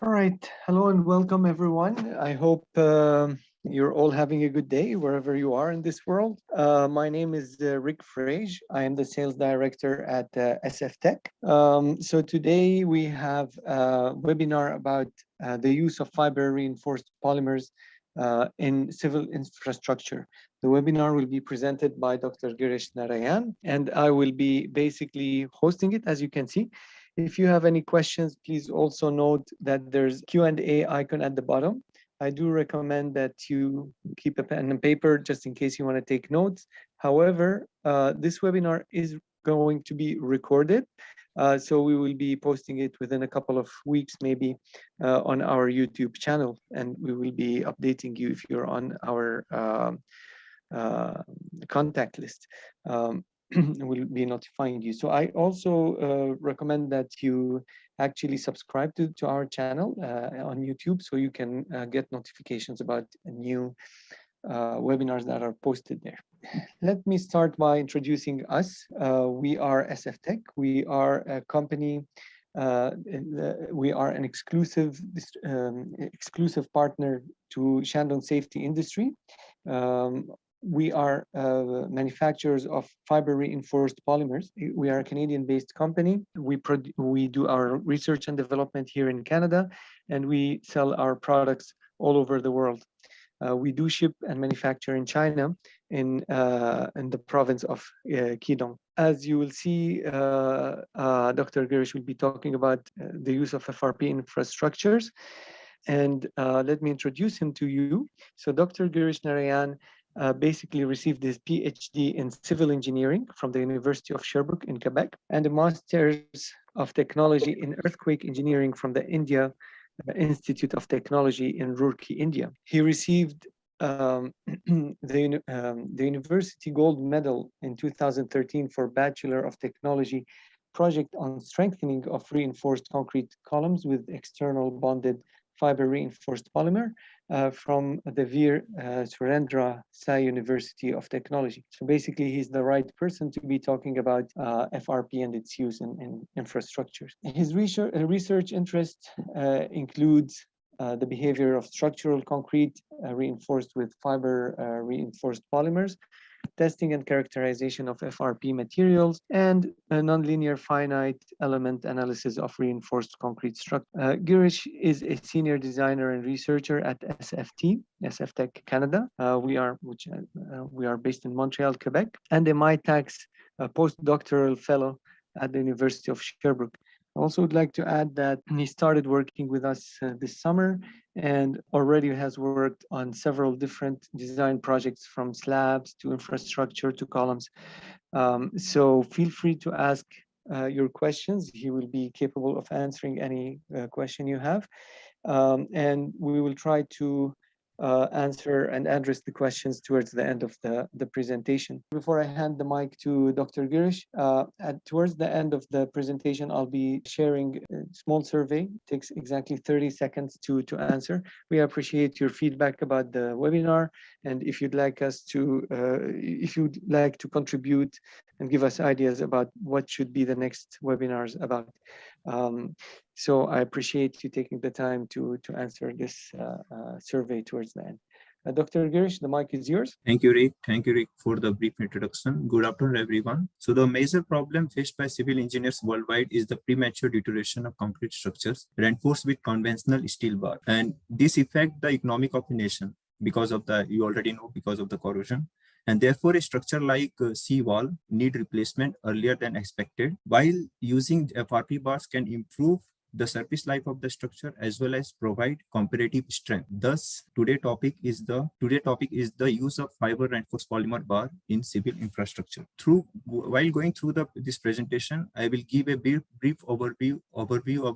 All right. Hello and welcome, everyone. I hope you're all having a good day wherever you are in this world. My name is Rick Frage. I am the sales director at SF Tech. So today we have a webinar about the use of fiber reinforced polymers in civil infrastructure. The webinar will be presented by Dr. Girish Narayan, and I will be basically hosting it, as you can see. If you have any questions, please also note that there's Q&A icon at the bottom. I do recommend that you keep a pen and paper just in case you want to take notes. However, this webinar is going to be recorded. So we will be posting it within a couple of weeks, maybe on our YouTube channel, and we will be updating you if you're on our contact list. Will be notifying you. So I also recommend that you actually subscribe to our channel on YouTube so you can get notifications about new webinars that are posted there. Let me start by introducing us. We are SF Tech. We are a company. We are an exclusive partner to Shandong Safety Industry. We are manufacturers of fiber reinforced polymers. We are a Canadian-based company. We do our research and development here in Canada, and we sell our products all over the world. We do ship and manufacture in China, in the province of Qidong. As you will see, Dr. Girish will be talking about the use of FRP infrastructures. And let me introduce him to you. So Dr. Girish Narayan basically received his PhD in civil engineering from the University of Sherbrooke in Quebec, and a Master's of Technology in Earthquake Engineering from the India Institute of Technology in Roorkee, India. He received the University Gold Medal in 2013 for Bachelor of Technology project on strengthening of reinforced concrete columns with external bonded fiber reinforced polymer from the Veer Surendra Sai University of Technology. So basically, he's the right person to be talking about FRP and its use in infrastructures. His research interest includes the behavior of structural concrete reinforced with fiber reinforced polymers, testing and characterization of FRP materials, and a nonlinear finite element analysis of reinforced concrete structure. Girish is a senior designer and researcher at SF Tech Canada. We are based in Montreal, Quebec, and a MyTax postdoctoral fellow at the University of Sherbrooke. I also would like to add that he started working with us this summer and already has worked on several different design projects from slabs to infrastructure to columns. So feel free to ask your questions. He will be capable of answering any question you have. And we will try to answer and address the questions towards the end of the presentation. Before I hand the mic to Dr. Girish, towards the end of the presentation, I'll be sharing a small survey. It takes exactly 30 seconds to answer. We appreciate your feedback about the webinar, and if you'd like to contribute and give us ideas about what should be the next webinars about. So I appreciate you taking the time to answer this survey towards the end. Dr. Girish, the mic is yours. Thank you, Rick. Thank you, Rick, for the brief introduction. Good afternoon, everyone. So the major problem faced by civil engineers worldwide is the premature deterioration of concrete structures reinforced with conventional steel bar. And this affects the economic of the nation because of the corrosion. And therefore, a structure like seawall need replacement earlier than expected, while using FRP bars can improve the surface life of the structure as well as provide comparative strength. Thus, today's topic is the use of fiber reinforced polymer bar in civil infrastructure. While going through this presentation, I will give a brief overview of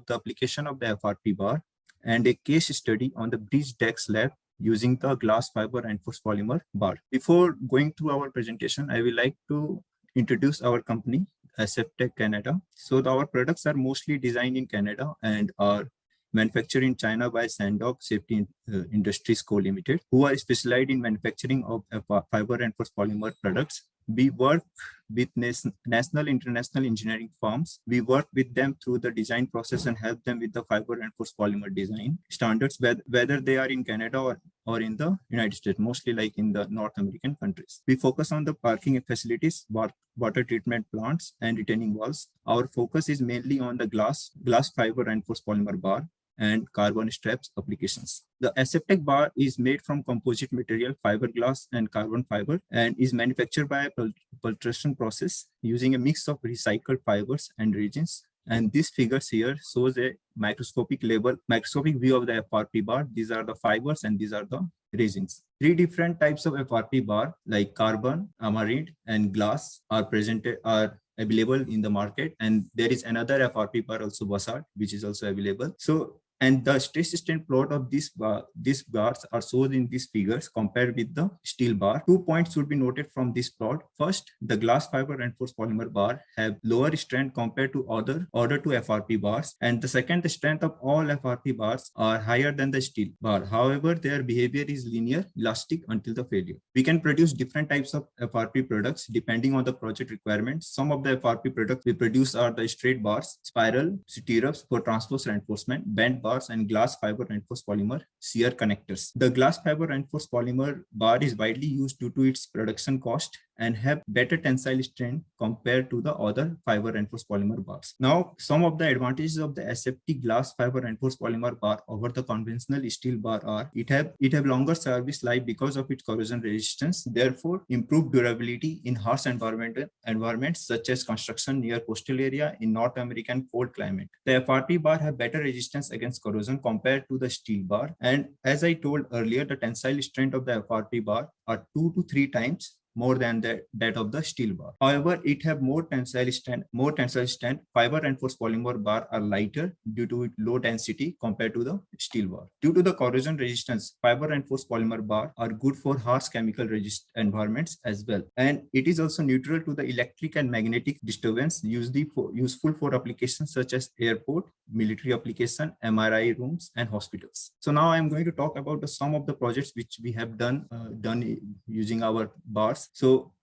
the application of the FRP bar and a case study on the bridge deck slab using the glass fiber reinforced polymer bar. Before going through our presentation, I would like to introduce our company, SF Tech Canada. So our products are mostly designed in Canada and are manufactured in China by Shandong Safety Industries Co. Limited, who are specialized in manufacturing of fiber reinforced polymer products. We work with national international engineering firms. We work with them through the design process and help them with the fiber reinforced polymer design standards, whether they are in Canada or in the United States, mostly like in the North American countries. We focus on the parking facilities, water treatment plants, and retaining walls. Our focus is mainly on the glass fiber reinforced polymer bar and carbon straps applications. The SFTBar is made from composite material, fiberglass and carbon fiber, and is manufactured by a pultrusion process using a mix of recycled fibers and resins. And this figures here shows a microscopic view of the FRP bar. These are the fibers and these are the resins. 3 different types of FRP bar like carbon, amaranth, and glass are available in the market. And there is another FRP bar also, basalt, which is also available. So, and the stress strain plot of these bars are shown in these figures compared with the steel bar. 2 points should be noted from this plot. First, the glass fiber reinforced polymer bar have lower strength compared to other two FRP bars. And the second, the strength of all FRP bars are higher than the steel bar. However, their behavior is linear, elastic until the failure. We can produce different types of FRP products depending on the project requirements. Some of the FRP products we produce are the straight bars, spiral stirrups for transverse reinforcement, bent bars, and glass fiber reinforced polymer shear connectors. The glass fiber reinforced polymer bar is widely used due to its production cost and have better tensile strength compared to the other fiber reinforced polymer bars. Now, some of the advantages of the SFT glass fiber reinforced polymer bar over the conventional steel bar are it have longer service life because of its corrosion resistance, therefore improved durability in harsh environments such as construction near coastal area in North American cold climate. The FRP bar have better resistance against corrosion compared to the steel bar. And as I told earlier, the tensile strength of the FRP bar are 2 to 3 times more than that of the steel bar. However, it have more tensile strength. Fiber reinforced polymer bar are lighter due to its low density compared to the steel bar. Due to the corrosion resistance, fiber reinforced polymer bar are good for harsh chemical resistant environments as well. And it is also neutral to the electric and magnetic disturbance, useful for applications such as airport, military application, MRI rooms, and hospitals. So now I am going to talk about some of the projects which we have done using our bars. So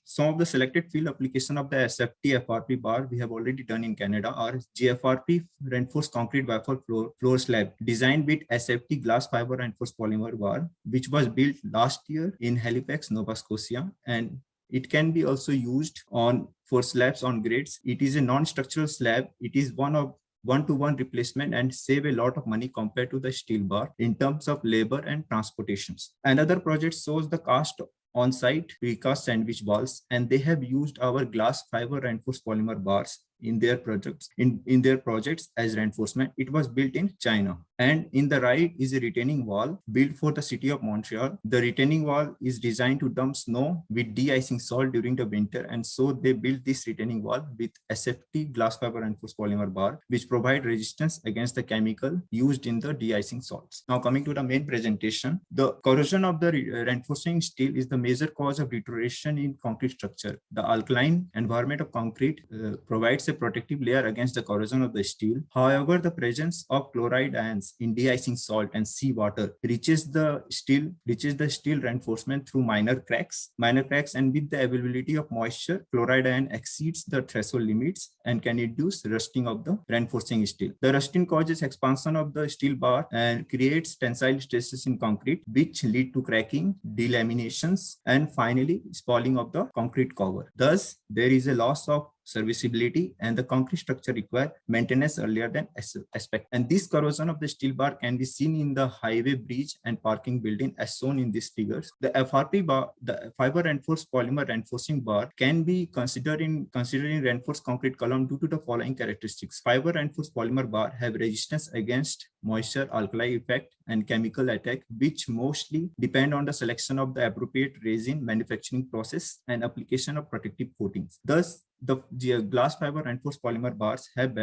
some of the selected field application of the SFT FRP bar we have already done in Canada are GFRP reinforced concrete wafer floor slab designed with SFT glass fiber reinforced polymer bar, which was built last year in Halifax, Nova Scotia, and it can be also used for slabs on grades. It is a non-structural slab. It is one-to-one replacement and save a lot of money compared to the steel bar in terms of labor and transportations. Another project shows the cast on-site precast sandwich walls, and they have used our glass fiber reinforced polymer bars in their projects as reinforcement. It was built in China. And in the right is a retaining wall built for the city of Montreal. The retaining wall is designed to dump snow with de-icing salt during the winter, and so they built this retaining wall with SFT glass fiber reinforced polymer bar, which provide resistance against the chemical used in the de-icing salts. Now coming to the main presentation, the corrosion of the reinforcing steel is the major cause of deterioration in concrete structure. The alkaline environment of concrete provides a protective layer against the corrosion of the steel. However, the presence of chloride ions in de-icing salt and seawater reaches the steel reinforcement through minor cracks, and with the availability of moisture, chloride ion exceeds the threshold limits and can induce rusting of the reinforcing steel. The rusting causes expansion of the steel bar and creates tensile stresses in concrete, which lead to cracking, delaminations, and finally spalling of the concrete cover. Thus, there is a loss of serviceability and the concrete structure require maintenance earlier than expected. And this corrosion of the steel bar can be seen in the highway, bridge, and parking building as shown in these figures. The FRP bar, the fiber reinforced polymer reinforcing bar, can be considered in reinforced concrete column due to the following characteristics. Fiber reinforced polymer bar have resistance against moisture, alkali effect, and chemical attack, which mostly depend on the selection of the appropriate resin manufacturing process and application of protective coatings. Thus, the glass fiber reinforced polymer bars have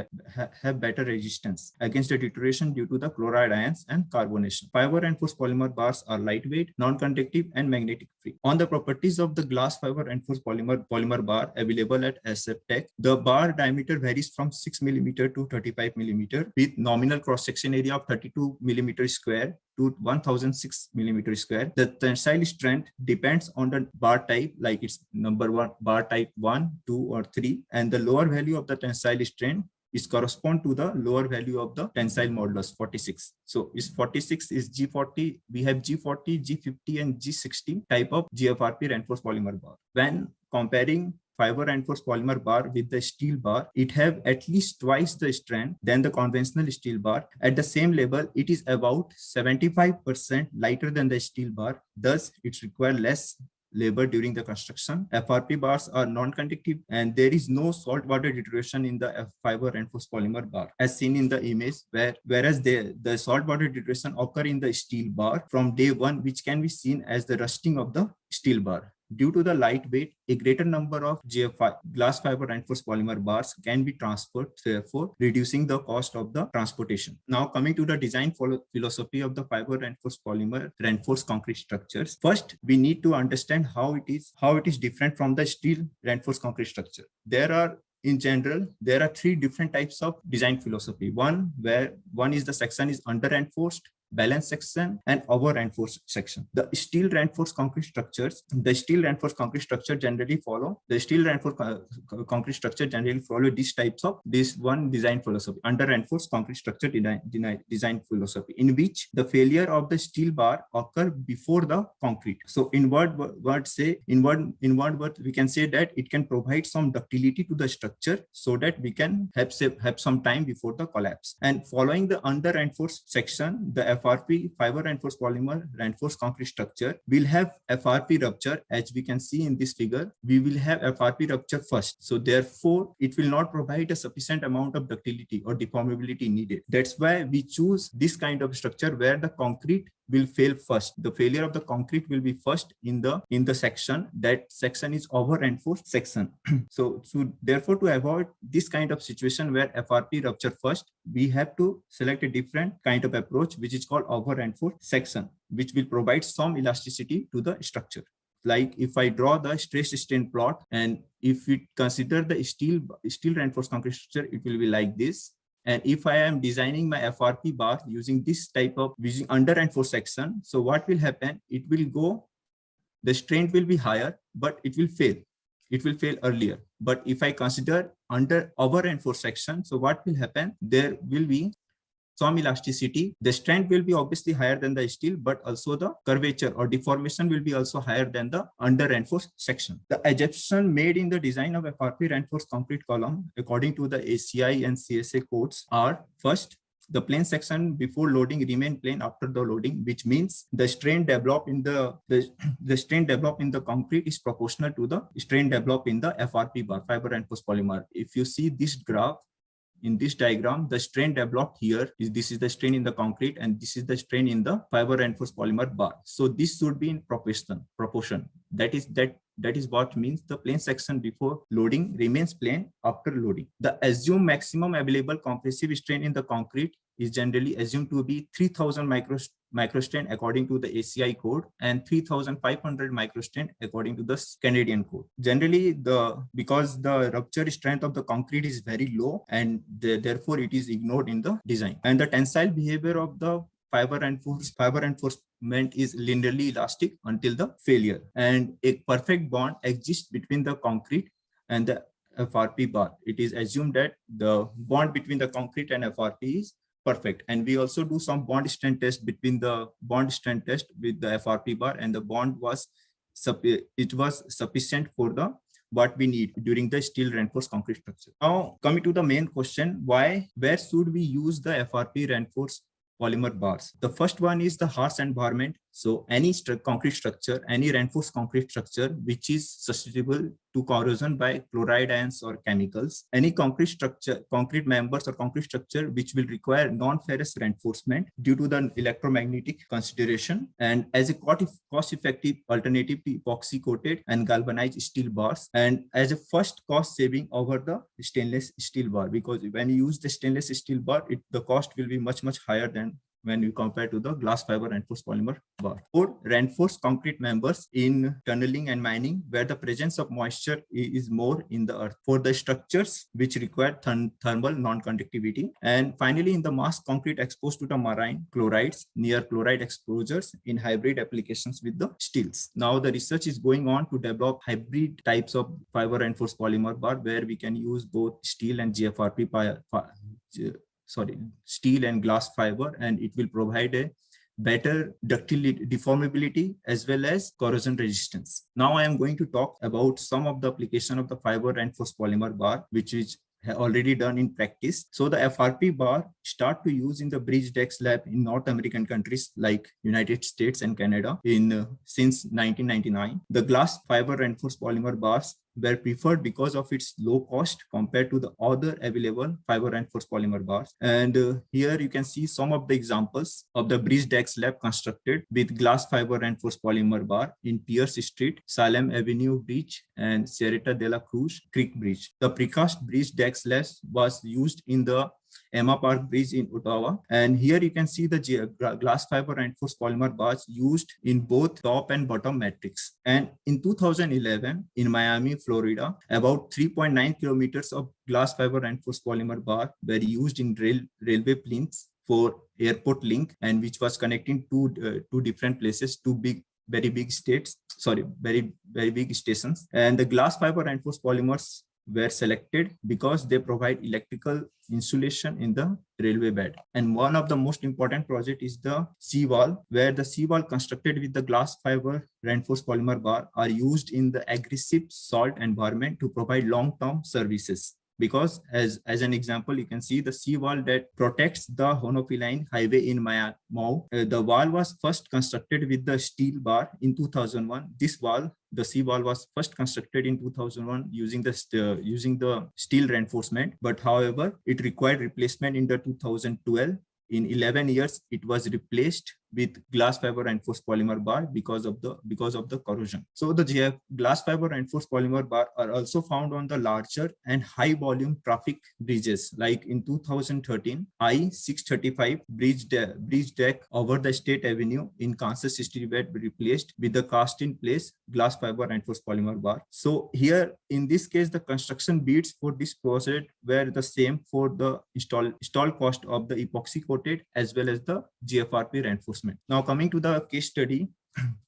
better resistance against the deterioration due to the chloride ions and carbonation. Fiber reinforced polymer bars are lightweight, non-conductive, and magnetic free. On the properties of the glass fiber reinforced polymer bar available at SFTech, the bar diameter varies from 6 mm to 35 mm with nominal cross-section area of 32 mm square to 1006 millimeter square. The tensile strength depends on the bar type, like it's number one, bar type 1, 2, or 3, and the lower value of the tensile strength is correspond to the lower value of the tensile modulus 46. So is 46 is G40. We have G40, G50, and G60 type of GFRP reinforced polymer bar. When comparing fiber reinforced polymer bar with the steel bar, it have at least twice the strength than the conventional steel bar. At the same level, it is about 75% lighter than the steel bar. Thus, it requires less labor during the construction. FRP bars are non-conductive and there is no salt water deterioration in the fiber reinforced polymer bar as seen in the image, whereas the salt water deterioration occur in the steel bar from day one, which can be seen as the rusting of the steel bar. Due to the lightweight, a greater number of glass fiber reinforced polymer bars can be transferred, therefore reducing the cost of the transportation. Now coming to the design philosophy of the fiber reinforced polymer reinforced concrete structures. First, we need to understand how it is different from the steel reinforced concrete structure. In general, there are three different types of design philosophy. One is the section is under reinforced, balance section, and over reinforced section. The steel reinforced concrete structures generally follow this types of this one design philosophy, under reinforced concrete structure design philosophy, in which the failure of the steel bar occur before the concrete. So in one word we can say that it can provide some ductility to the structure so that we can have some time before the collapse. And following the under reinforced section, the FRP, fiber reinforced polymer reinforced concrete structure, will have FRP rupture. As we can see in this figure, we will have FRP rupture first. So therefore, it will not provide a sufficient amount of ductility or deformability needed. That's why we choose this kind of structure where the concrete will fail first. The failure of the concrete will be first in the section. That section is over reinforced section. So therefore, to avoid this kind of situation where FRP rupture first, we have to select a different kind of approach, which is called over reinforced section, which will provide some elasticity to the structure. Like if I draw the stress strain plot, and if we consider the steel reinforced concrete structure, it will be like this. And if I am designing my FRP bar using this type of under reinforced section, so what will happen? It will go, the strength will be higher, but it will fail. It will fail earlier. But if I consider over reinforced section, so what will happen? There will be some elasticity. The strength will be obviously higher than the steel, but also the curvature or deformation will be also higher than the under reinforced section. The assumption made in the design of FRP reinforced concrete column according to the ACI and CSA codes are: first, the plane section before loading remain plane after the loading, which means the strain developed in the strain developed in the concrete is proportional to the strain developed in the FRP bar, fiber reinforced polymer. If you see this graph, in this diagram, the strain developed here this is the strain in the concrete, and this is the strain in the fiber reinforced polymer bar. So this should be in proportion. That is what means the plane section before loading remains plane after loading. The assumed maximum available compressive strain in the concrete is generally assumed to be 3000 microstrain according to the ACI code and 3500 microstrain according to the Canadian code. Generally, because the rupture strength of the concrete is very low, and therefore it is ignored in the design. And the tensile behavior of the fiber reinforcement is linearly elastic until the failure, and a perfect bond exists between the concrete and the FRP bar. It is assumed that the bond between the concrete and FRP is perfect, and we also do some bond strength test with the FRP bar, and the bond was sufficient for the what we need during the steel reinforced concrete structure. Now coming to the main question, where should we use the FRP reinforced polymer bars? The first one is the harsh environment. So any concrete structure, any reinforced concrete structure which is susceptible to corrosion by chloride ions or chemicals, any concrete members or concrete structure which will require non-ferrous reinforcement due to the electromagnetic consideration, and as a cost-effective alternative to epoxy coated and galvanized steel bars, and as a first cost saving over the stainless steel bar, because when you use the stainless steel bar, the cost will be much higher than when we compare to the glass fiber reinforced polymer bar. For reinforced concrete members in tunneling and mining, where the presence of moisture is more in the earth. For the structures which require thermal non-conductivity. And finally, in the mass concrete exposed to the marine chlorides, near chloride exposures in hybrid applications with the steels. Now the research is going on to develop hybrid types of fiber reinforced polymer bar where we can use both steel and steel and glass fiber, and it will provide a better ductility, deformability, as well as corrosion resistance. Now I am going to talk about some of the application of the fiber reinforced polymer bar, which is already done in practice. So the FRP bar start to use in the bridge deck slab in North American countries like United States and Canada since 1999. The glass fiber reinforced polymer bars were preferred because of its low cost compared to the other available fiber reinforced polymer bars. And here you can see some of the examples of the bridge deck slab constructed with glass fiber reinforced polymer bar in Pierce Street, Salem Avenue Bridge, and Sierra de la Cruz Creek Bridge. The precast bridge deck slab was used in the Emma Park Bridge in Ottawa. And here you can see the glass fiber reinforced polymer bars used in both top and bottom matrix. And in 2011, in Miami, Florida, about 3.9 kilometers of glass fiber reinforced polymer bar were used in railway plinths for airport link, and which was connecting two different places, very big stations. And the glass fiber reinforced polymers were selected because they provide electrical insulation in the railway bed. And one of the most important project is the seawall, where the seawall constructed with the glass fiber reinforced polymer bar are used in the aggressive salt environment to provide long-term services. Because as an example, you can see the seawall that protects the Honopiline Highway in Miami. The wall was first constructed with the steel bar in 2001. The seawall was first constructed in 2001 using the steel reinforcement, but however, it required replacement in the 2012. In 11 years, it was replaced with glass fiber reinforced polymer bar because of the corrosion. So the glass fiber reinforced polymer bar are also found on the larger and high volume traffic bridges, like in 2013, I-635 bridge deck over the State Avenue in Kansas City were replaced with the cast in place glass fiber reinforced polymer bar. So here in this case, the construction bids for this project were the same for the install cost of the epoxy coated as well as the GFRP reinforcement. Now coming to the case study,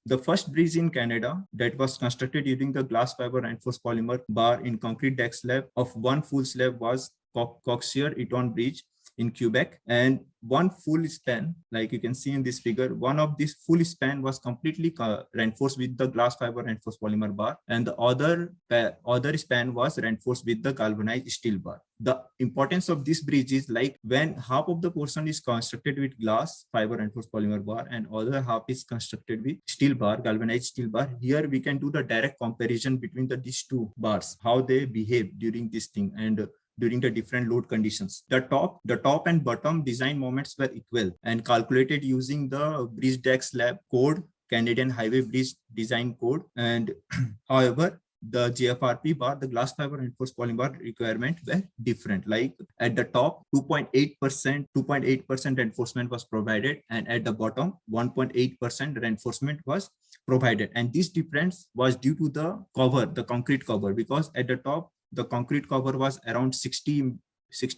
the first bridge in Canada that was constructed using the glass fiber reinforced polymer bar in concrete deck slab of one full slab was Coxier-Eton Bridge in Quebec, and one full span, like you can see in this figure, one of this full span was completely reinforced with the glass fiber reinforced polymer bar, and the other span was reinforced with the galvanized steel bar. The importance of this bridge is like when half of the portion is constructed with glass fiber reinforced polymer bar and other half is constructed with steel bar, galvanized steel bar. Here we can do the direct comparison between these two bars, how they behave during this thing and during the different load conditions. The top and bottom design moments were equal and calculated using the bridge deck slab code, Canadian Highway Bridge Design Code. And however, the GFRP bar, the glass fiber reinforced polymer requirement were different. Like at the top, 2.8% reinforcement was provided, and at the bottom, 1.8% reinforcement was provided. And this difference was due to the cover, the concrete cover, because at the top, the concrete cover was around 60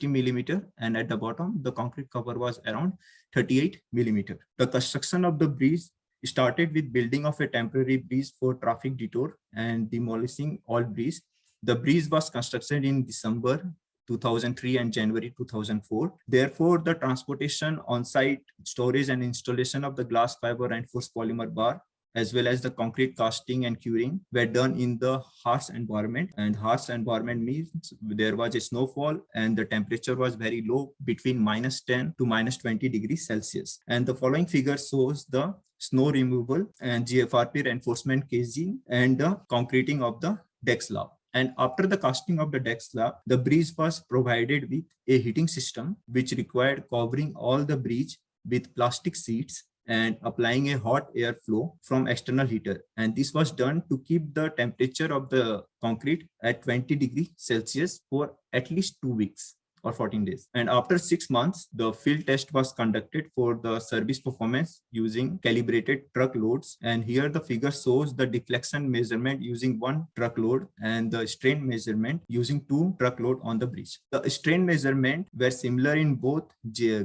millimeter, and at the bottom, the concrete cover was around 38 millimeter. The construction of the bridge started with building of a temporary bridge for traffic detour and demolishing all bridge. The bridge was constructed in December 2003 and January 2004. Therefore, the transportation, on-site storage and installation of the glass fiber reinforced polymer bar as well as the concrete casting and curing were done in the harsh environment. And harsh environment means there was a snowfall and the temperature was very low, between -10 to -20 degrees Celsius. And the following figure shows the snow removal and GFRP reinforcement casing and the concreting of the deck slab. And after the casting of the deck slab, the bridge was provided with a heating system which required covering all the bridge with plastic sheets and applying a hot air flow from external heater. And this was done to keep the temperature of the concrete at 20 degrees Celsius for at least 2 weeks. or 14 days. And after 6 months, the field test was conducted for the service performance using calibrated truck loads. And here the figure shows the deflection measurement using one truckload and the strain measurement using two truckload on the bridge. The strain measurement were similar in both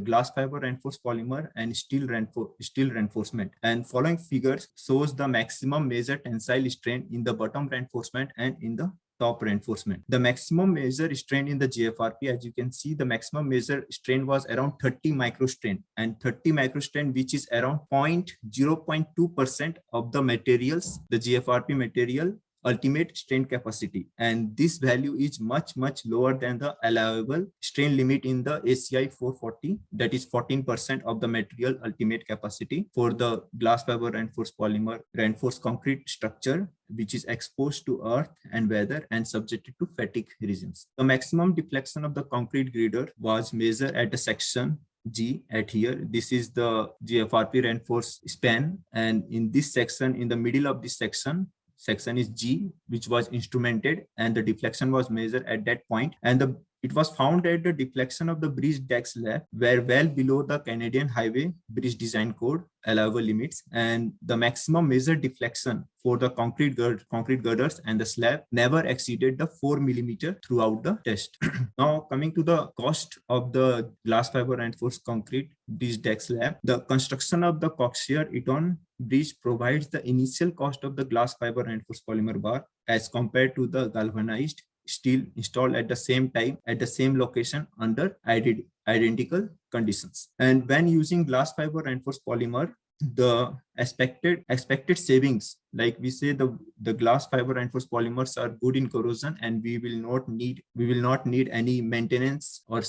glass fiber reinforced polymer and steel reinforcement. And following figures shows the maximum measured tensile strain in the bottom reinforcement and in the top reinforcement. The maximum measure strain in the GFRP, as you can see, the maximum measure strain was around 30 microstrain, and 30 microstrain, which is around 0.2% of the materials, the GFRP material ultimate strain capacity. And this value is much lower than the allowable strain limit in the ACI 440, that is 14% of the material ultimate capacity for the glass fiber reinforced polymer reinforced concrete structure, which is exposed to earth and weather and subjected to fatigue regimes. The maximum deflection of the concrete girder was measured at the section G at here. This is the GFRP reinforced span, and in this section, in the middle of this section is G, which was instrumented, and the deflection was measured at that point. And it was found that the deflection of the bridge deck slab were well below the Canadian Highway Bridge Design Code allowable limits, and the maximum measured deflection for the concrete girders and the slab never exceeded the 4 millimeter throughout the test. Now coming to the cost of the glass fiber reinforced concrete bridge deck slab, the construction of the coaxial Eton bridge provides the initial cost of the glass fiber reinforced polymer bar as compared to the galvanized steel installed at the same time at the same location under identical conditions. And when using glass fiber reinforced polymer, the expected savings, like we say, the glass fiber reinforced polymers are good in corrosion, and we will not need any maintenance, or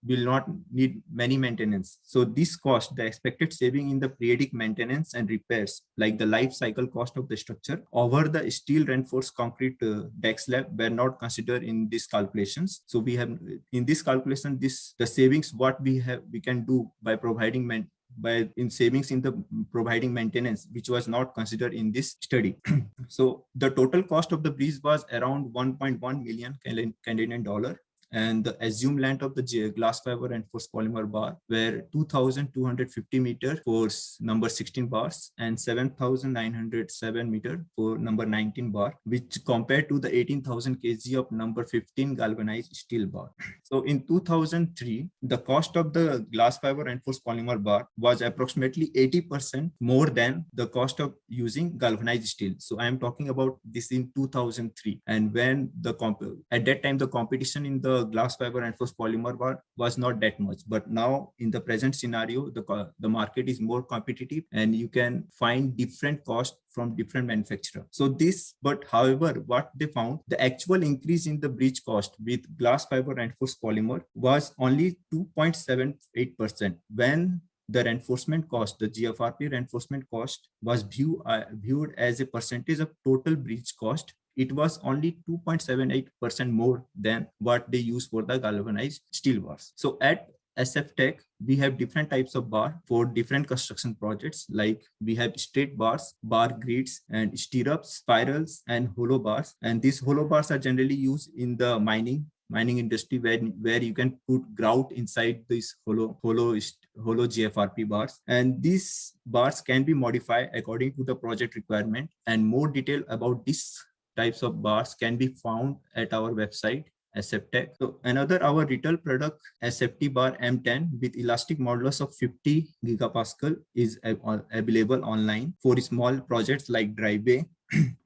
will not need many maintenance. So this cost, the expected saving in the periodic maintenance and repairs, like the life cycle cost of the structure over the steel reinforced concrete deck slab, were not considered in these calculations. So we have in this calculation, the savings what we can do by providing savings in the providing maintenance, which was not considered in this study. So the total cost of the bridge was around 1.1 million Canadian dollar. And the assumed length of the glass fiber reinforced polymer bar were 2,250 meter for number 16 bars and 7,907 meter for number 19 bar, which compared to the 18,000 kg of number 15 galvanized steel bar. So in 2003, the cost of the glass fiber reinforced polymer bar was approximately 80% more than the cost of using galvanized steel. So I am talking about this in 2003, and when at that time the competition in the glass fiber reinforced polymer bar was not that much. But now in the present scenario, the market is more competitive, and you can find different costs from different manufacturers. So however, what they found, the actual increase in the bridge cost with glass fiber reinforced polymer was only 2.78%, when the reinforcement cost, the GFRP reinforcement cost, was viewed as a percentage of total bridge cost. It was only 2.78% more than what they use for the galvanized steel bars. So at SFTech, we have different types of bar for different construction projects. Like we have straight bars, bar grids, and stirrups, spirals, and hollow bars. And these hollow bars are generally used in the mining industry, where you can put grout inside these hollow GFRP bars. And these bars can be modified according to the project requirement, and more detail about these types of bars can be found at our website, SFTech. So our retail product, SFTBar M10 with elastic modulus of 50 gigapascal is available online for small projects like driveway.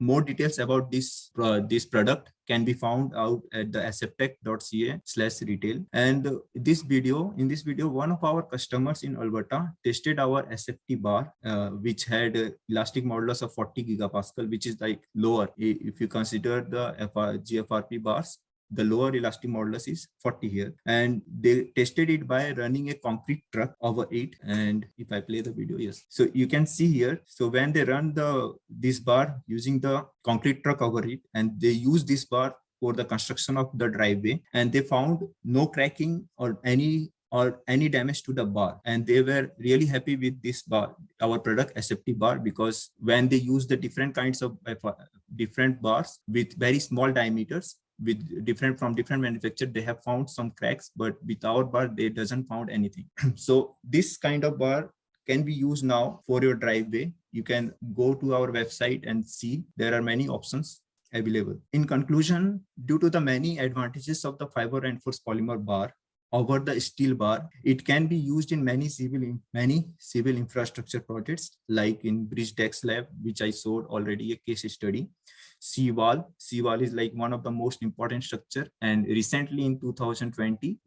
More details about this product can be found out at the sftech.ca/retail. And in this video, one of our customers in Alberta tested our SFTBar, which had elastic modulus of 40 gigapascal, which is like lower. If you consider the GFRP bars, the lower elastic modulus is 40 here. And they tested it by running a concrete truck over it. And if I play the video, yes. So you can see here. So when they run this bar using the concrete truck over it, and they use this bar for the construction of the driveway, and they found no cracking or any damage to the bar. And they were really happy with this bar, our product SFTBar, because when they use the different kinds of different bars with very small diameters, with different manufacturers, they have found some cracks, but with our bar, they doesn't found anything. So this kind of bar can be used now for your driveway. You can go to our website and see there are many options available. In conclusion, due to the many advantages of the fiber reinforced polymer bar over the steel bar, it can be used in many civil infrastructure projects, like in bridge deck slab, which I showed already a case study. Seawall is like one of the most important structure, and recently in 2020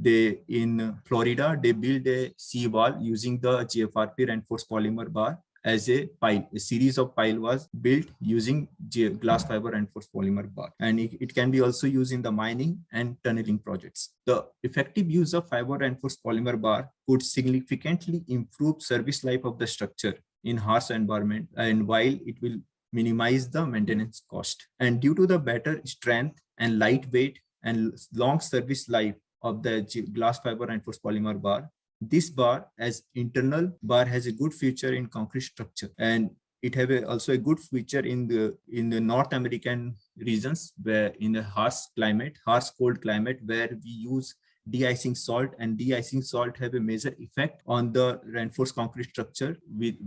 in Florida they built a seawall using the GFRP reinforced polymer bar as a pile. A series of pile was built using glass fiber reinforced polymer bar, and it can be also used in the mining and tunneling projects. The effective use of fiber reinforced polymer bar could significantly improve service life of the structure in harsh environment, and while it will minimize the maintenance cost. And due to the better strength and lightweight and long service life of the glass fiber reinforced polymer bar, this bar as internal bar has a good future in concrete structure, and it have also a good feature in the North American regions, where in a harsh cold climate, where we use de-icing salt, and de-icing salt have a major effect on the reinforced concrete structure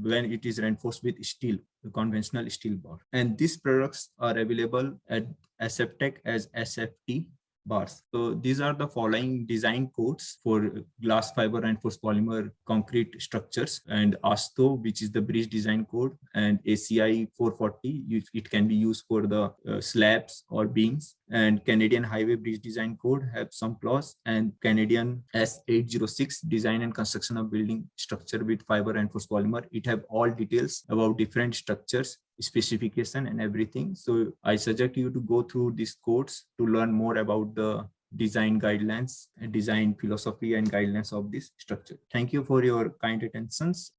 when it is reinforced with steel, the conventional steel bar. And these products are available at SFTech as SFT bars. So these are the following design codes for glass fiber reinforced polymer concrete structures, and ASTO, which is the bridge design code, and ACI 440, it can be used for the slabs or beams, and Canadian Highway Bridge Design Code have some clause, and Canadian S806 design and construction of building structure with fiber reinforced polymer. It have all details about different structures, specification and everything. So I suggest you to go through these codes to learn more about the design guidelines and design philosophy and guidelines of this structure. Thank you for your kind attentions.